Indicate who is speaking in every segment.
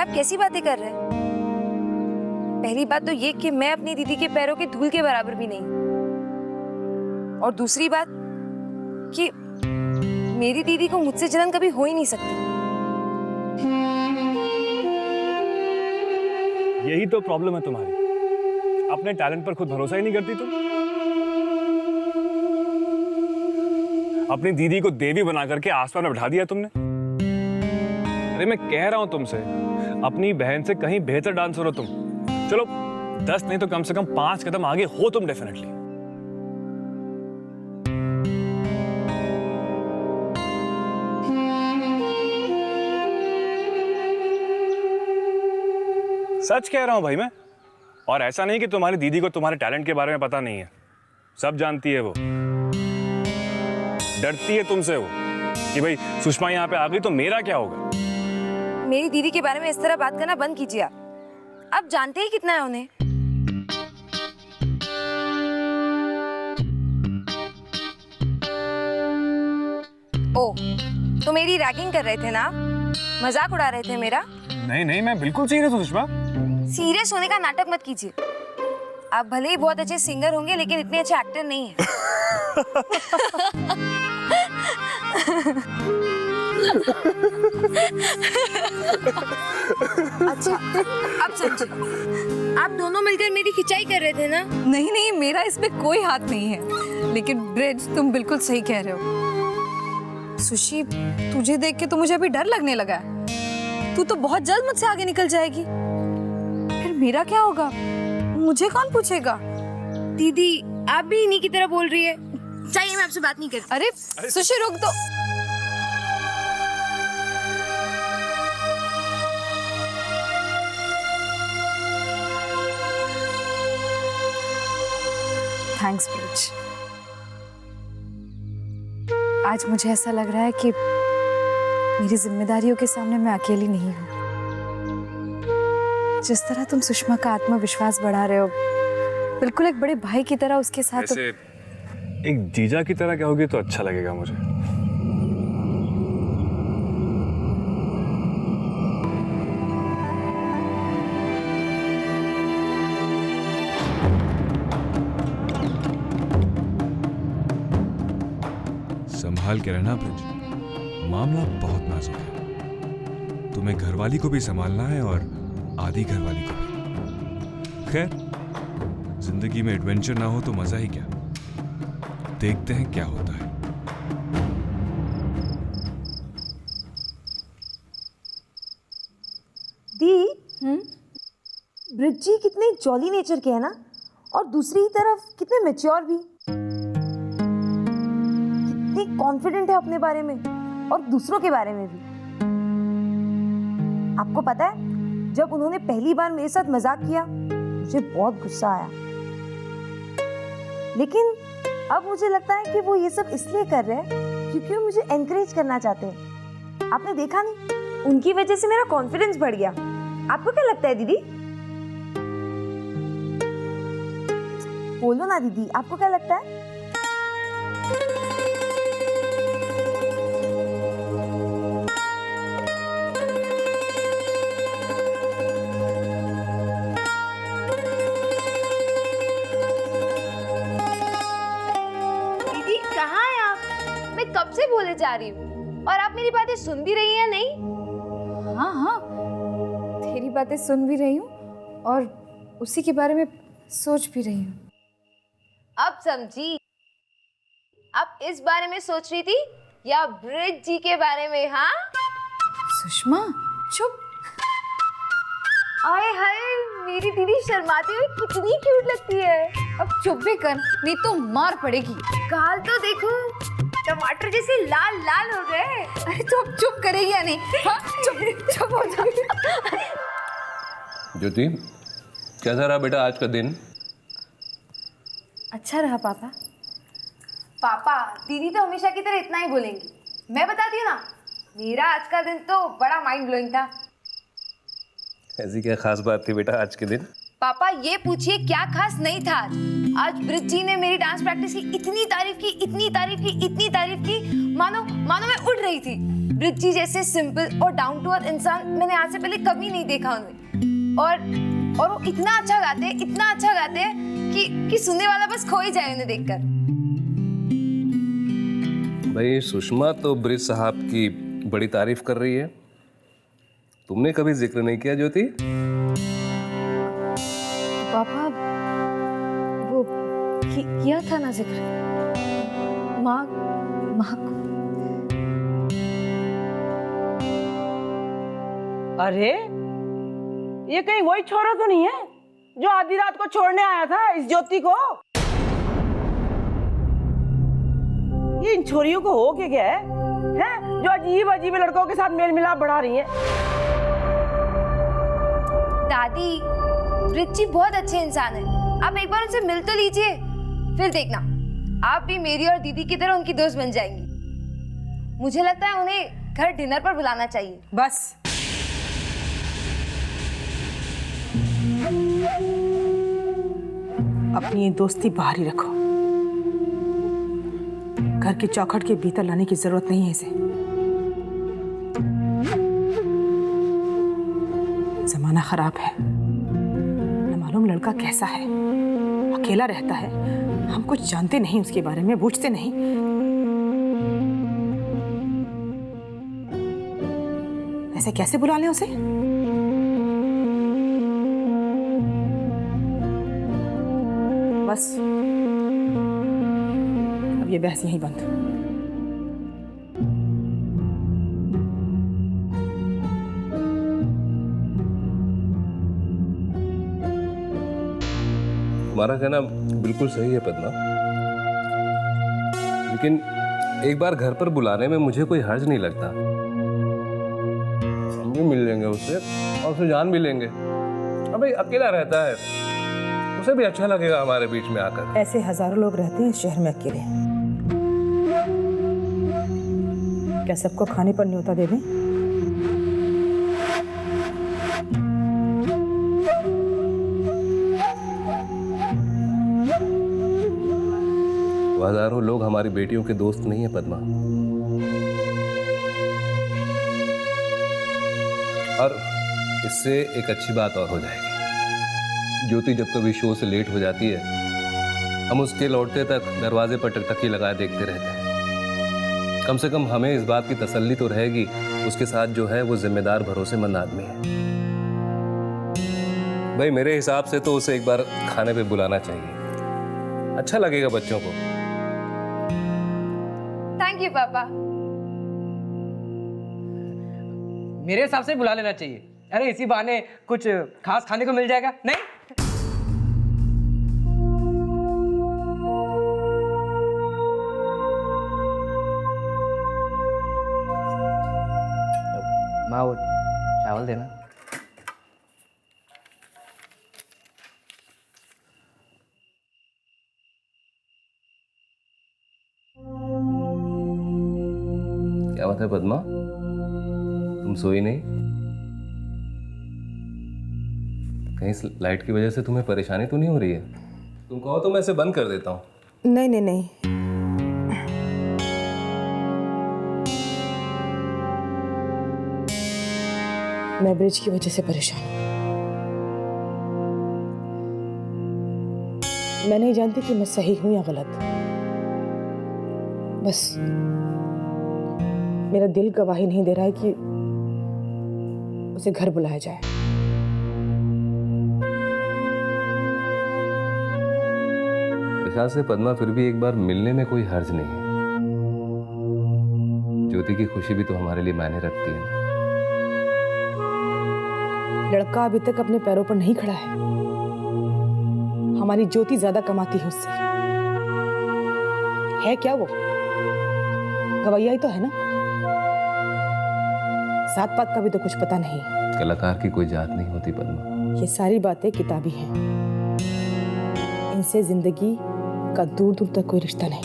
Speaker 1: आप कैसी बातें कर रहे हैं? पहली बात तो ये कि मैं अपनी दीदी के पैरों के धूल के बराबर भी नहीं, और दूसरी बात कि मेरी दीदी को मुझसे जलन कभी हो ही नहीं सकती।
Speaker 2: यही तो प्रॉब्लम है तुम्हारी, अपने टैलेंट पर खुद भरोसा ही नहीं करती तुम। अपनी दीदी को देवी बना करके आसमान में बिठा दिया तुमने। अरे मैं कह रहा हूं तुमसे, अपनी बहन से कहीं बेहतर डांसर हो तुम। चलो 10 नहीं तो कम से कम 5 कदम आगे हो तुम डेफिनेटली। सच कह रहा हूं भाई मैं, और ऐसा नहीं कि तुम्हारी दीदी को तुम्हारे टैलेंट के बारे में पता नहीं है, सब जानती है वो। डरती है तुमसे वो कि भाई सुषमा यहाँ पे आ गई तो मेरा क्या होगा।
Speaker 1: मेरी दीदी के बारे में इस तरह बात करना बंद कीजिए आप जानते ही कितना है उन्हें। ओह, तो मेरी रैगिंग कर रहे थे ना, मजाक उड़ा रहे थे मेरा?
Speaker 2: नहीं नहीं, मैं बिल्कुल सीरियस हूँ सुषमा।
Speaker 1: सीरियस होने का नाटक मत कीजिए। आप भले ही बहुत अच्छे सिंगर होंगे लेकिन इतने अच्छे एक्टर नहीं हैं। अच्छा, अब समझे। आप दोनों मिलकर मेरी खिंचाई कर रहे थे ना?
Speaker 3: नहीं नहीं, मेरा इसमें कोई हाथ नहीं है, लेकिन ब्रिज तुम बिल्कुल सही कह रहे हो। सुशी, तुझे देख के तो मुझे अभी डर लगने लगा है। तू तो बहुत जल्द मुझसे आगे निकल जाएगी, फिर मेरा क्या होगा? मुझे कौन पूछेगा?
Speaker 1: दीदी, आप भी इन्हीं की तरह बोल रही है। चाहिए, मैं आपसे बात नहीं करती।
Speaker 3: अरे सुशी रुक तो। Thanks bridge. आज मुझे ऐसा लग रहा है कि मेरी जिम्मेदारियों के सामने मैं अकेली नहीं हूँ। जिस तरह तुम सुषमा का आत्मविश्वास बढ़ा रहे हो, बिल्कुल एक बड़े भाई की तरह उसके साथ।
Speaker 2: ऐसे एक जीजा की तरह कहोगे तो अच्छा लगेगा मुझे।
Speaker 4: संभाल के रहना ब्रिज, मामला बहुत नाजुक है। तुम्हें घरवाली को भी संभालना है और आधी घरवाली को भी। खैर, जिंदगी में एडवेंचर ना हो तो मजा ही क्या। देखते हैं क्या होता है।
Speaker 1: दी, ब्रिज जी कितने जॉली नेचर के है ना, और दूसरी तरफ कितने मैच्योर भी, कितने कॉन्फिडेंट है अपने बारे में और दूसरों के बारे में भी। आपको पता है, जब उन्होंने पहली बार मेरे साथ मजाक किया मुझे बहुत गुस्सा आया, लेकिन अब मुझे लगता है कि वो ये सब इसलिए कर रहे हैं क्योंकि वो मुझे एनकरेज करना चाहते हैं। आपने देखा नहीं, उनकी वजह से मेरा कॉन्फिडेंस बढ़ गया। आपको क्या लगता है दीदी? बोलो ना दीदी, आपको क्या लगता है? दीदी कहाँ हैं आप? मैं कब से बोले जा रही हूँ और आप मेरी बातें सुन भी रही हैं नहीं?
Speaker 3: हाँ हाँ, तेरी बातें सुन भी रही हूँ और उसी के बारे में सोच भी रही हूँ।
Speaker 1: अब समझी, आप इस बारे में सोच रही थी या ब्रिज जी के बारे में? हाँ
Speaker 3: सुषमा चुप।
Speaker 1: आए हाय, मेरी दीदी शर्माती हुई कितनी क्यूट लगती है।
Speaker 3: अब चुप भी कर, नहीं तो मार पड़ेगी।
Speaker 1: गाल तो देखो, टमाटर जैसे लाल लाल हो गए।
Speaker 3: अरे तो अब चुप करेगी या नहीं? हाँ चुप चुप हो जा।
Speaker 5: ज्योति, कैसा रहा बेटा आज का दिन?
Speaker 3: अच्छा रहा पापा।
Speaker 1: पापा, दीदी तो हमेशा की तरह इतना ही बोलेंगी। मैं बताती हूँ ना, मेरा आज का दिन तो बड़ा माइंड ब्लोइंग था।
Speaker 5: ऐसी क्या खास बात थी बेटा आज के दिन?
Speaker 1: पापा ये पूछिए क्या खास नहीं था आज ब्रिज जी ने मेरी डांस प्रैक्टिस की इतनी तारीफ की, इतनी तारीफ की, इतनी तारीफ की, मानो मानो मैं उड़ रही थी। ब्रिज जी जैसे सिंपल और डाउन टू अर्थ इंसान मैंने आज से पहले कभी नहीं देखा उन्हें। और वो इतना अच्छा गाते हैं, इतना अच्छा गाते हैं कि सुनने वाला बस खो ही जाए उन्हें देखकर।
Speaker 5: भाई सुषमा तो ब्रिज साहब की बड़ी तारीफ कर रही है, तुमने कभी जिक्र नहीं किया ज्योति?
Speaker 1: पापा वो किया था ना जिक्र, माँ को।
Speaker 6: अरे ये कहीं वही छोरा तो नहीं है जो आधी रात को छोड़ने आया था इस ज्योति को? ये इन छोरियों को हो क्या है, हैं? जो अजीब अजीब लड़कों के साथ मेल मिलाप बढ़ा रही हैं।
Speaker 1: दादी, ब्रिज जी बहुत अच्छे इंसान है, आप एक बार उनसे मिल तो लीजिए, फिर देखना आप भी मेरी और दीदी की तरह उनकी दोस्त बन जाएंगी। मुझे लगता है उन्हें घर डिनर पर बुलाना चाहिए।
Speaker 6: बस अपनी ये दोस्ती बाहर ही रखो, घर की चौखट के भीतर लाने की जरूरत नहीं है इसे। जमाना खराब है, न मालूम लड़का कैसा है, अकेला रहता है, हम कुछ जानते नहीं उसके बारे में, पूछते नहीं। ऐसे कैसे बुला लें उसे? बस अब ये बहस यहीं बंद।
Speaker 5: तुम्हारा कहना बिल्कुल सही है पद्मा, लेकिन एक बार घर पर बुलाने में मुझे कोई हर्ज नहीं लगता। हम भी मिल लेंगे उससे और उसे जान भी लेंगे। अब भाई अकेला रहता है, उसे भी अच्छा लगेगा हमारे बीच में आकर।
Speaker 6: ऐसे हजारों लोग रहते हैं इस शहर में अकेले। क्या सबको खाने पर न्योता दे दें?
Speaker 5: हजारों लोग हमारी बेटियों के दोस्त नहीं है पद्मा, और इससे एक अच्छी बात और हो जाएगी। ज्योति जब कभी शो से लेट हो जाती है, हम उसके लौटते तक दरवाजे पर टकटकी लगाए देखते रहते हैं। कम से कम हमें इस बात की तसल्ली तो रहेगी उसके साथ जो है वो जिम्मेदार भरोसेमंद आदमी है। भाई मेरे हिसाब से तो उसे एक बार खाने पे बुलाना चाहिए, अच्छा लगेगा बच्चों को।
Speaker 1: थैंक यू पापा।
Speaker 7: मेरे हिसाब से बुला लेना चाहिए। अरे इसी बहाने कुछ खास खाने को मिल जाएगा, नहीं? माँ वो चावल देना।
Speaker 5: क्या बात है पद्मा, तुम सोई नहीं? कहीं इस लाइट की वजह से तुम्हें परेशानी तो नहीं हो रही है? तुम कहो तो मैं इसे बंद कर देता हूँ।
Speaker 6: नहीं नहीं नहीं, मैं ब्रिज की वजह से परेशान हूँ। मैं नहीं जानती कि मैं सही हूं या गलत। बस मेरा दिल गवाही नहीं दे रहा है कि उसे घर बुलाया जाए।
Speaker 5: ख्याल से पद्मा फिर भी एक बार मिलने में कोई हर्ज नहीं है। ज्योति की खुशी भी तो हमारे लिए मायने रखती है।
Speaker 6: लड़का अभी तक अपने पैरों पर नहीं खड़ा है। हमारी ज्योति ज्यादा कमाती है उससे। है क्या वो? गवैया ही तो है ना। सात पात का भी तो कुछ पता नहीं।
Speaker 5: कलाकार की कोई जात नहीं होती पद्मा।
Speaker 6: ये सारी बातें किताबी हैं। इनसे जिंदगी का दूर दूर तक कोई रिश्ता नहीं।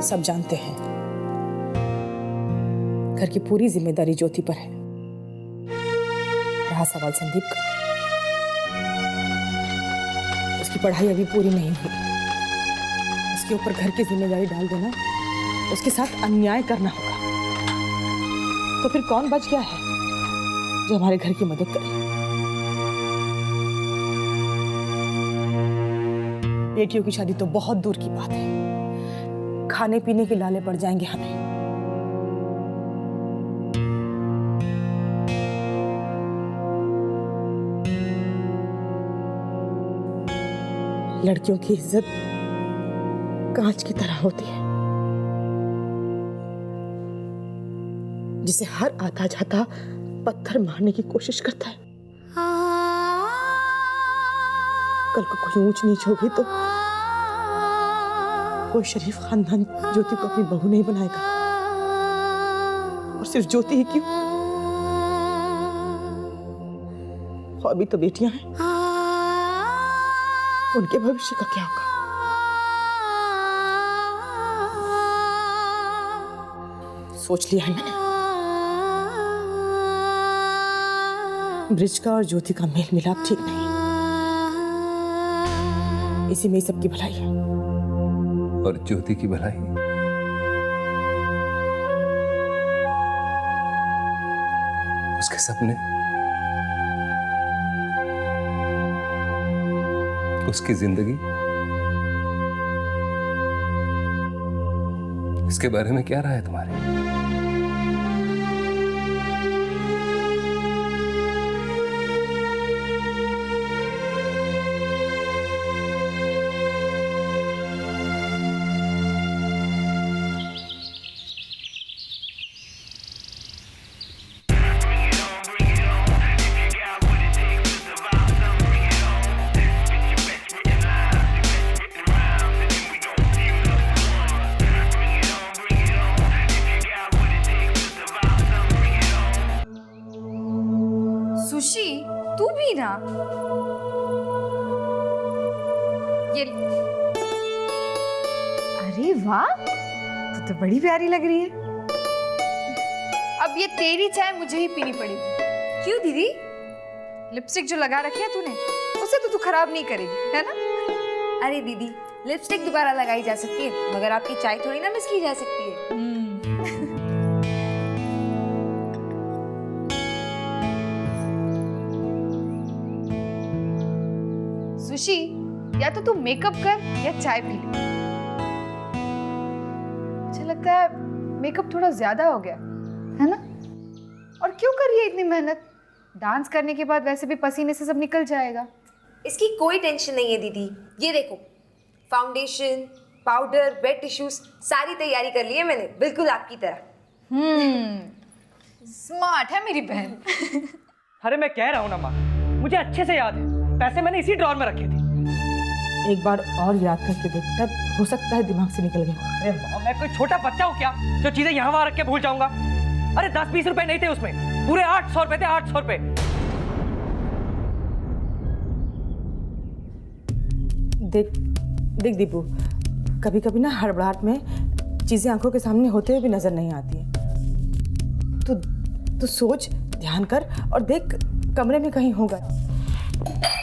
Speaker 6: सब जानते हैं घर की पूरी जिम्मेदारी ज्योति पर है। रहा सवाल संदीप का, उसकी पढ़ाई अभी पूरी नहीं हुई। उसके ऊपर घर की जिम्मेदारी डाल देना उसके साथ अन्याय करना होगा। तो फिर कौन बच गया है जो हमारे घर की मदद करे? बेटियों की शादी तो बहुत दूर की बात है, खाने पीने के लाले पड़ जाएंगे हमें। लड़कियों की इज्जत कांच की तरह होती है, जिसे हर आता जाता पत्थर मारने की कोशिश करता है। कल को कोई ऊंच नीच होगी तो कोई शरीफ खानदान ज्योति को अपनी बहू नहीं बनाएगा। और सिर्फ ज्योति ही क्यों, और भी तो बेटियां हैं, उनके भविष्य का क्या होगा? सोच लिया है मैंने, ब्रिज का और ज्योति का मेल मिलाप ठीक नहीं, इसी में ही सबकी भलाई है।
Speaker 5: और ज्योति की भलाई उसके सपने, उसकी जिंदगी, इसके बारे में क्या राय है तुम्हारी?
Speaker 1: सुशी, तू भी ना। ये अरे वाह, तू तो बड़ी प्यारी लग रही है। अब ये तेरी चाय मुझे ही पीनी पड़ेगी। क्यों दीदी? लिपस्टिक जो लगा रखी है तूने, उसे तो तू खराब नहीं करेगी, है ना? अरे दीदी, लिपस्टिक दोबारा लगाई जा सकती है, मगर आपकी चाय थोड़ी ना मिस की जा सकती है। सुशी, या तो तू मेकअप कर या चाय पी ले। मुझे लगता है मेकअप थोड़ा ज्यादा हो गया, है ना? और क्यों कर रही है इतनी मेहनत? डांस करने के बाद वैसे भी पसीने से सब निकल जाएगा।
Speaker 8: इसकी कोई टेंशन नहीं है दीदी। ये देखो, फाउंडेशन, पाउडर, वेट टिश्यूज सारी तैयारी कर ली है मैंने, बिल्कुल आपकी तरह।
Speaker 3: स्मार्ट है मेरी बहन।
Speaker 7: अरे मैं कह रहा हूँ ना माँ, मुझे अच्छे से याद है, पैसे मैंने इसी ड्रॉर में रखे थे।
Speaker 6: एक बार और याद करके देख, तब हो सकता है दिमाग से निकल गया।
Speaker 7: अरे माँ, मैं कोई छोटा बच्चा हूँ क्या जो चीजें यहाँ वहाँ रख के भूल जाऊंगा? अरे 10-20 रुपए नहीं थे उसमें, पूरे 800 रुपए थे, 800 रुपए।
Speaker 6: देख देख दीपू, कभी कभी ना हड़बड़ाहट में चीजें आंखों के सामने होते हुए भी नजर नहीं आती है। तू सोच, ध्यान कर और देख, कमरे में कहीं होगा।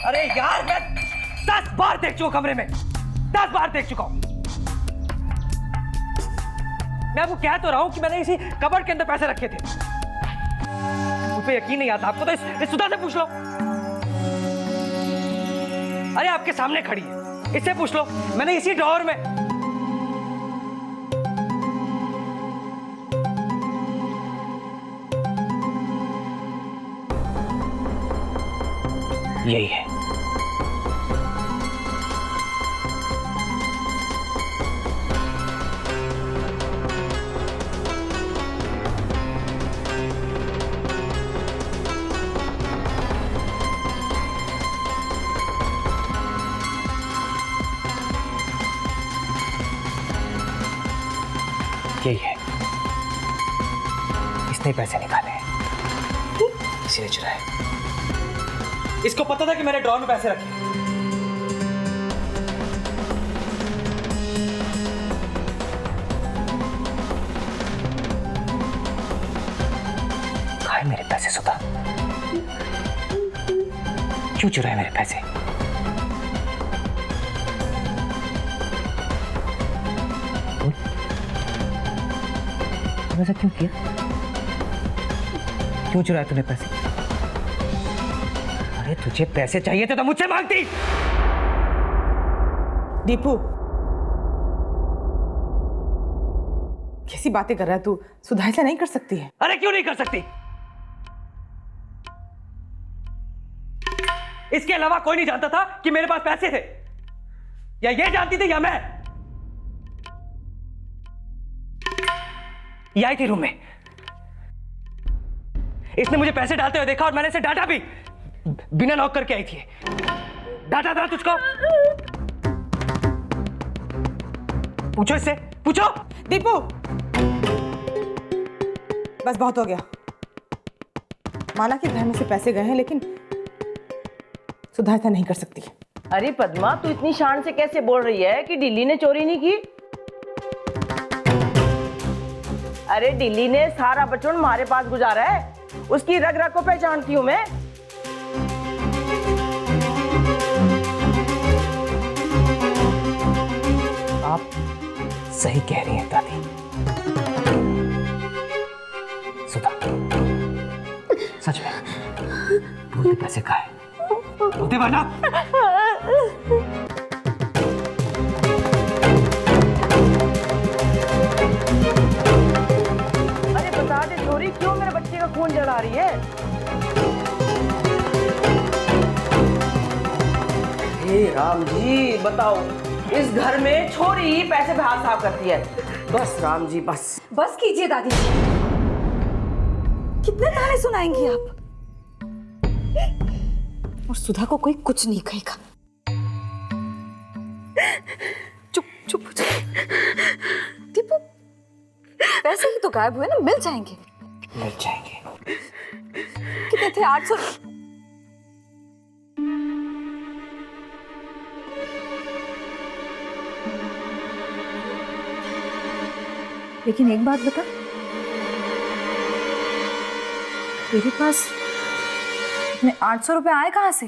Speaker 7: अरे यार, मैं 10 बार देख चुका कमरे में, 10 बार देख चुका हूं। मैं आपको कह तो रहा हूं कि मैंने इसी कबर्ड के अंदर पैसे रखे थे। मुझ पे यकीन नहीं आता आपको तो इस सुधा से पूछ लो। अरे आपके सामने खड़ी है, इससे पूछ लो, मैंने इसी ड्रॉअर में। यही है। यही है, इसने पैसे निकाले, इसीने चुराए। इसको पता था कि मैंने ड्रॉर में पैसे रखे। कहाँ है मेरे पैसे सुधा? क्यों चुराए मेरे पैसे? ऐसा क्यों किया? क्यों चुराए तूने पैसे? अरे तुझे पैसे चाहिए थे तो मुझसे मांगती।
Speaker 6: दीपू, कैसी बातें कर रहा है तू? सुधा ऐसा नहीं कर सकती है।
Speaker 7: अरे क्यों नहीं कर सकती? इसके अलावा कोई नहीं जानता था कि मेरे पास पैसे थे, या ये जानती थी या मैं? ये आई थी रूम में, इसने मुझे पैसे डालते हुए देखा और मैंने इसे डांटा भी। बिना नॉक करके आई थी। डांटा था तुझको? पूछो इससे, पूछो।
Speaker 6: दीपू, बस बहुत हो गया। माना कि घर में से पैसे गए हैं, लेकिन सुधा ऐसा नहीं कर सकती।
Speaker 9: अरे पद्मा, तू इतनी शान से कैसे बोल रही है कि दिल्ली ने चोरी नहीं की? अरे दिल्ली ने सारा बचपन हमारे पास गुजारा है, उसकी रग रग को पहचानती हूँ मैं।
Speaker 7: आप सही कह रही हैं दादी। सुधा, सच में बोलते पैसे कहाँ है? बोलते वरना।
Speaker 9: अरे बता दे छोरी, क्यों मेरे बच्चे का खून जला रही है? हे राम जी, बताओ, इस घर में छोरी ही पैसे पे हाथ साफ करती है। बस राम जी, बस।
Speaker 3: बस कीजिए दादी जी, कितने ताने सुनाएंगी आप? और सुधा को कोई कुछ नहीं कहेगा। चुप चुप हो जाओ। दीपू, पैसे ही तो गायब हुए ना, मिल जाएंगे।
Speaker 7: मिल जाएंगे।
Speaker 3: कितने थे? 800। लेकिन एक बात बता, तेरे पास इतने 800 रुपए आए कहाँ से?